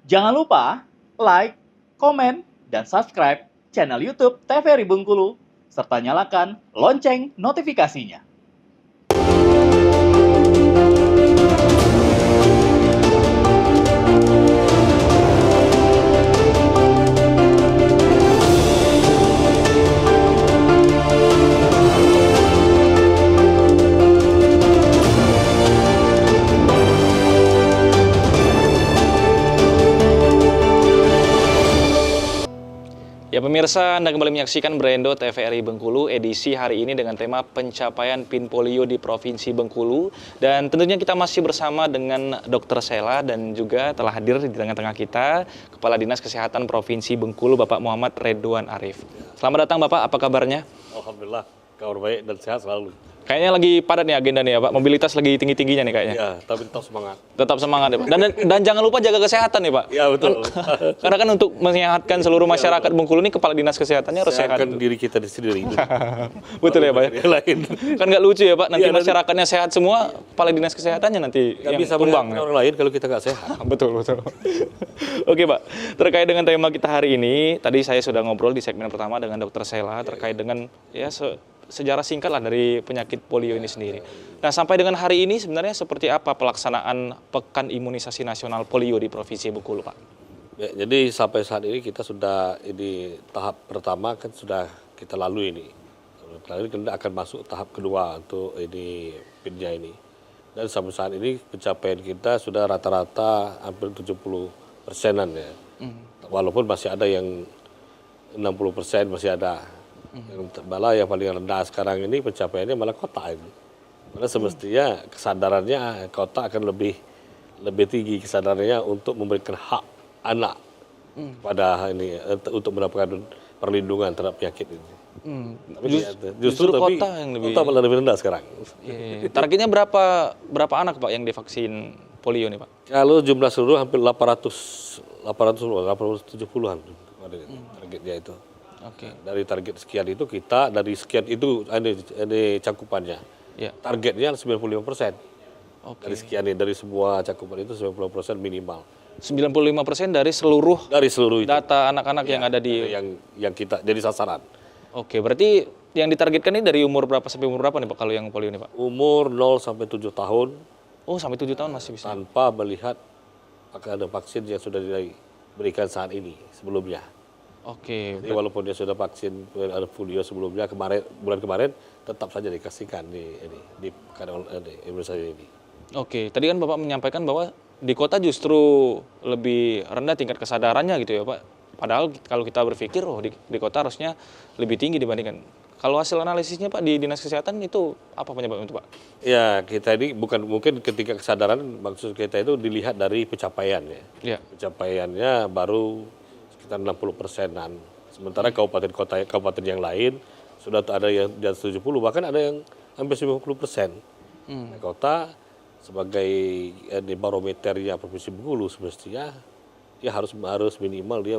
Jangan lupa like, komen, dan subscribe channel YouTube TVRI Bengkulu, serta nyalakan lonceng notifikasinya. Ya pemirsa, Anda kembali menyaksikan Brendo TVRI Bengkulu edisi hari ini dengan tema pencapaian PIN polio di Provinsi Bengkulu. Dan tentunya kita masih bersama dengan Dr. Sela dan juga telah hadir di tengah-tengah kita Kepala Dinas Kesehatan Provinsi Bengkulu Bapak Muhammad Redwan Arif. Selamat datang Bapak, apa kabarnya? Alhamdulillah, kabar baik dan sehat selalu. Kayaknya lagi padat nih agenda nih ya Pak, mobilitas lagi tinggi-tingginya nih kayaknya. Ya, tapi tetap semangat. Tetap semangat ya Pak. Dan jangan lupa jaga kesehatan nih Pak. Ya betul. Karena kan untuk menyehatkan seluruh masyarakat Bengkulu ini Kepala Dinas Kesehatannya harus sehat. Sehatkan diri kita sendiri. Betul ya Pak ya? Yang lain. Kan nggak lucu ya Pak, nanti Iya, masyarakatnya sehat semua, Kepala Dinas Kesehatannya nanti Nggak yang bisa tumbang. menyalahkan orang lain kalau kita nggak sehat. Betul. Oke Pak, terkait dengan tema kita hari ini, tadi saya sudah ngobrol di segmen pertama dengan Dr. Sela terkait dengan ya sejarah singkat lah dari penyakit polio ini sendiri. Nah sampai dengan hari ini sebenarnya seperti apa pelaksanaan Pekan Imunisasi Nasional Polio di Provinsi Bengkulu Pak? Ya, jadi sampai saat ini kita sudah ini tahap pertama kan sudah kita lalui ini. Lalu kita akan masuk tahap kedua untuk ini PIN-nya ini. Dan sampai saat ini pencapaian kita sudah rata-rata hampir 70%-an ya. Walaupun masih ada yang 60% masih ada. Yang malah yang paling rendah sekarang ini pencapaiannya malah kota ini. Karena semestinya kesadarannya kota akan lebih tinggi kesadarannya untuk memberikan hak anak pada ini untuk mendapatkan perlindungan terhadap penyakit ini. Justru kota yang lebih malah lebih rendah sekarang. Iya. Targetnya berapa anak Pak yang divaksin polio nih Pak? Kalau jumlah seluruh hampir 870-an targetnya itu. Oke. Dari target sekian itu kita dari sekian itu ada cakupannya. Ya. Targetnya 95%. Oke. Dari sekian dari semua cakupan itu 90% minimal. 95% dari seluruh Itu. data anak-anak yang ada di yang kita jadi sasaran. Oke, berarti yang ditargetkan ini dari umur berapa sampai umur berapa nih Pak kalau yang polio ini Pak? Umur 0 sampai 7 tahun Oh, sampai 7 tahun masih bisa. tanpa melihat apakah ada vaksin yang sudah diberikan saat ini sebelumnya. Oke. Jadi walaupun dia sudah vaksin ada polio sebelumnya bulan kemarin tetap saja dikasihkan di imunisasi ini. Oke, tadi kan Bapak menyampaikan bahwa di kota justru lebih rendah tingkat kesadarannya gitu ya Pak. Padahal kalau kita berpikir di kota harusnya lebih tinggi dibandingkan. Kalau hasil analisisnya Pak di Dinas Kesehatan itu apa penyebabnya itu Pak? Ya, kita ini bukan mungkin ketika kesadaran maksud kita itu dilihat dari pencapaian ya. Iya. Pencapaiannya baru sekitar 60%-an. Sementara kabupaten yang lain sudah ada yang di atas 70, bahkan ada yang hampir 50%. Nah, kota sebagai barometernya Provinsi Bengkulu semestinya dia harus minimal dia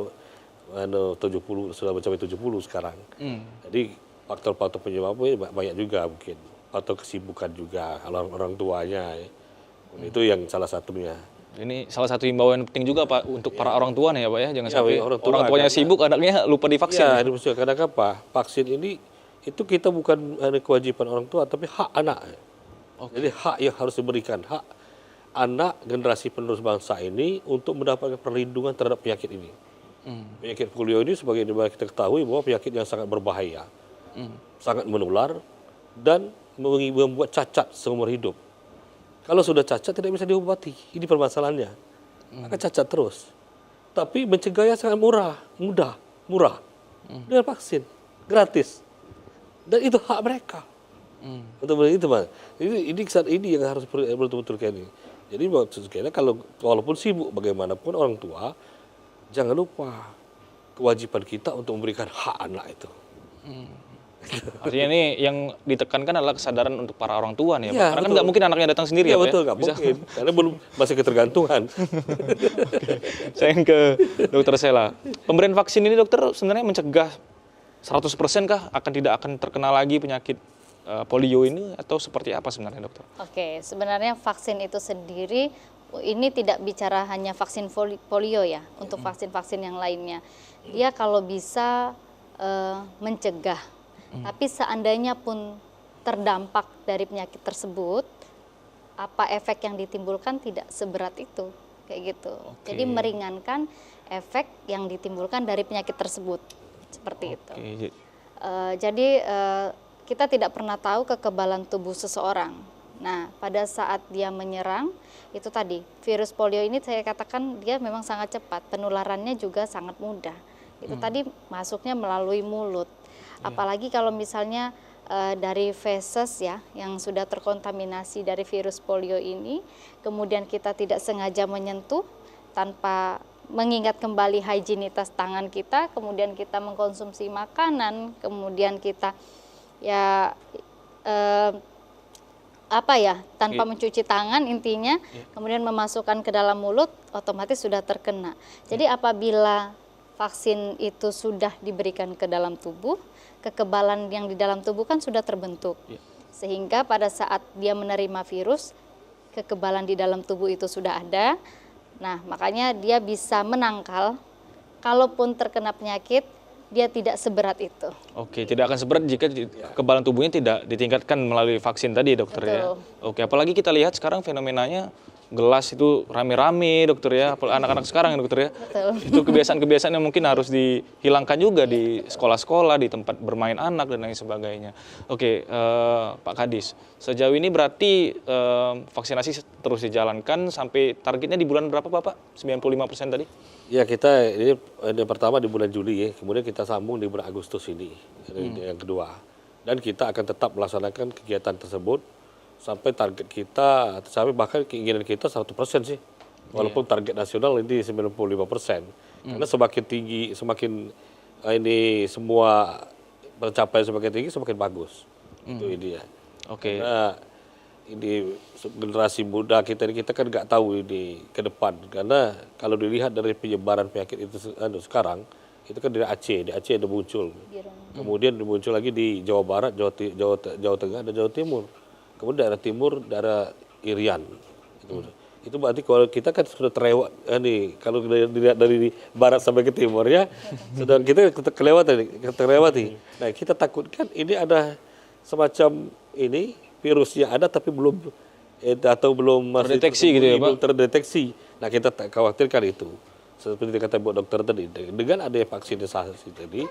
70 sudah mencapai 70 sekarang. Jadi faktor-faktor penyebabnya banyak juga mungkin. Faktor kesibukan juga orang tuanya ya. Itu yang salah satunya. Ini salah satu himbauan penting juga Pak untuk para orang tua nih ya Pak ya. Jangan sampai orang orang tuanya sibuk anaknya lupa divaksin. Ya, ini maksudnya karena apa? Vaksin ini itu kita bukan kewajiban orang tua tapi hak anak. Jadi hak yang harus diberikan, hak anak generasi penerus bangsa ini untuk mendapatkan perlindungan terhadap penyakit ini. Penyakit polio ini sebagai kita ketahui bahwa penyakit yang sangat berbahaya, sangat menular dan membuat cacat seumur hidup. Kalau sudah cacat tidak bisa diobati, ini permasalahannya. Akan cacat terus. Tapi mencegahnya sangat mudah, dengan vaksin, gratis. Dan itu hak mereka. Betul-betul itu Mas. Ini yang harus betul-betul kayak ini. Jadi maksudnya kalau walaupun sibuk bagaimanapun orang tua, jangan lupa kewajiban kita untuk memberikan hak anak itu. Artinya ini yang ditekankan adalah kesadaran untuk para orang tua nih ya, Ya, Pak. Karena kan nggak mungkin anaknya datang sendiri ya, Pak. Betul, nggak mungkin. Karena belum masih ketergantungan. Saya yang ke Dokter Sela. Pemberian vaksin ini dokter sebenarnya mencegah 100% kah tidak akan terkena lagi penyakit polio ini atau seperti apa sebenarnya dokter? Oke, sebenarnya vaksin itu sendiri ini tidak bicara hanya vaksin polio ya, untuk vaksin-vaksin yang lainnya. Dia kalau bisa mencegah, tapi seandainya pun terdampak dari penyakit tersebut, apa efek yang ditimbulkan tidak seberat itu, kayak gitu. Jadi meringankan efek yang ditimbulkan dari penyakit tersebut, seperti itu. Jadi kita tidak pernah tahu kekebalan tubuh seseorang. Nah, pada saat dia menyerang, itu tadi, virus polio ini saya katakan dia memang sangat cepat, penularannya juga sangat mudah. Itu tadi masuknya melalui mulut. Apalagi kalau misalnya dari feses ya, yang sudah terkontaminasi dari virus polio ini, kemudian kita tidak sengaja menyentuh tanpa mengingat kembali higienitas tangan kita, kemudian kita mengkonsumsi makanan, kemudian kita ya tanpa mencuci tangan intinya, kemudian memasukkan ke dalam mulut, otomatis sudah terkena. Jadi apabila vaksin itu sudah diberikan ke dalam tubuh, kekebalan yang di dalam tubuh kan sudah terbentuk. Sehingga pada saat dia menerima virus, kekebalan di dalam tubuh itu sudah ada. Nah, makanya dia bisa menangkal, kalaupun terkena penyakit, dia tidak seberat itu. Oke, tidak akan seberat jika kekebalan tubuhnya tidak ditingkatkan melalui vaksin tadi, dokter. Betul. Ya. Oke, apalagi kita lihat sekarang fenomenanya gelas itu rame-rame, dokter ya, anak-anak sekarang ya, dokter ya. Betul. Itu kebiasaan-kebiasaan yang mungkin harus dihilangkan juga di sekolah-sekolah, di tempat bermain anak dan lain sebagainya. Oke, Pak Kadis, sejauh ini berarti vaksinasi terus dijalankan sampai targetnya di bulan berapa, Bapak? 95% tadi? Ya, kita ini pertama di bulan Juli ya, kemudian kita sambung di bulan Agustus ini, yang kedua. Dan kita akan tetap melaksanakan kegiatan tersebut sampai target kita, sampai bahkan keinginan kita 100% sih. Walaupun target nasional ini 95%. Karena semakin tinggi, semakin ini semua pencapaian semakin tinggi, semakin bagus. Itu ini ya. Oke. Karena ini generasi muda kita ini, kita kan nggak tahu ini ke depan, karena kalau dilihat dari penyebaran penyakit itu sekarang itu kan dari Aceh, di Aceh ada muncul, kemudian muncul lagi di Jawa Barat, Jawa Tengah dan Jawa Timur, kemudian daerah Timur, daerah Irian, itu berarti kalau kita kan sudah terlewat nih, kalau dilihat dari barat sampai ke timur ya, sudah kita terlewati. Nah, kita takutkan ini ada semacam ini virusnya ada tapi belum masih terdeteksi gitu ya, Pak? belum terdeteksi. Nah, kita khawatirkan itu. Seperti kata Bu Dokter tadi, dengan adanya vaksinisasi tadi,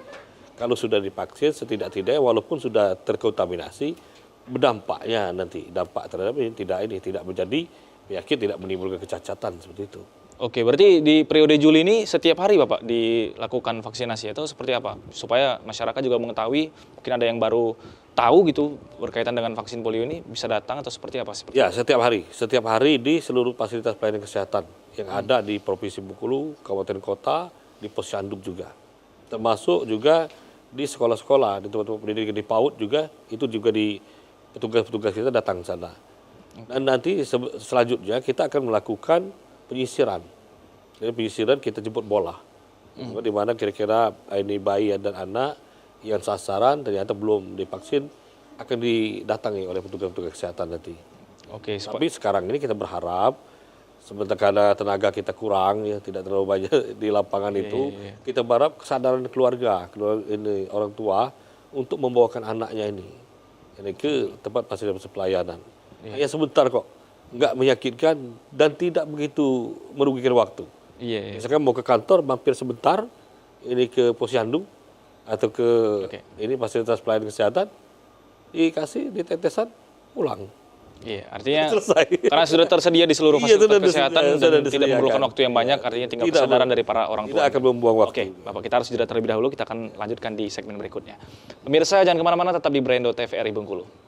kalau sudah divaksin setidak-tidaknya walaupun sudah terkontaminasi, berdampaknya nanti dampak terhadap ini tidak menjadi penyakit, tidak menimbulkan kecacatan seperti itu. Oke, berarti di periode Juli ini setiap hari Bapak dilakukan vaksinasi atau seperti apa? Supaya masyarakat juga mengetahui, mungkin ada yang baru tahu gitu berkaitan dengan vaksin polio ini, bisa datang atau seperti apa? Ya, setiap hari di seluruh fasilitas pelayanan kesehatan yang ada di Provinsi Bengkulu, kabupaten kota, di Posyandu juga. Termasuk juga di sekolah-sekolah, di tempat-tempat pendidikan di PAUD juga, itu juga di petugas-petugas kita datang ke sana. Dan nanti selanjutnya kita akan melakukan penyisiran. Jadi penyisiran kita jemput bola. Di mana kira-kira ini bayi dan anak yang sasaran ternyata belum divaksin akan didatangi oleh petugas-petugas kesehatan nanti. Oke, tapi sekarang ini kita berharap sebentar karena tenaga kita kurang ya, tidak terlalu banyak di lapangan itu, kita berharap kesadaran keluarga ini orang tua untuk membawakan anaknya ini ke tempat fasilitas pelayanan. Hanya sebentar kok, nggak menyakitkan dan tidak begitu merugikan waktu. Misalkan mau ke kantor, mampir sebentar, ini ke Posyandu atau ke ini fasilitas pelayanan kesehatan, dikasih ditetesan, pulang. Iya, artinya selesai. Karena sudah tersedia di seluruh fasilitas kesehatan dan tidak memerlukan waktu yang banyak, artinya tinggal kesadaran dari para orang tua. Tidak akan membuang waktu. Oke, Bapak, kita harus jeda terlebih dahulu, kita akan lanjutkan di segmen berikutnya. Pemirsa, jangan kemana-mana, tetap di Brando TVRI Bengkulu.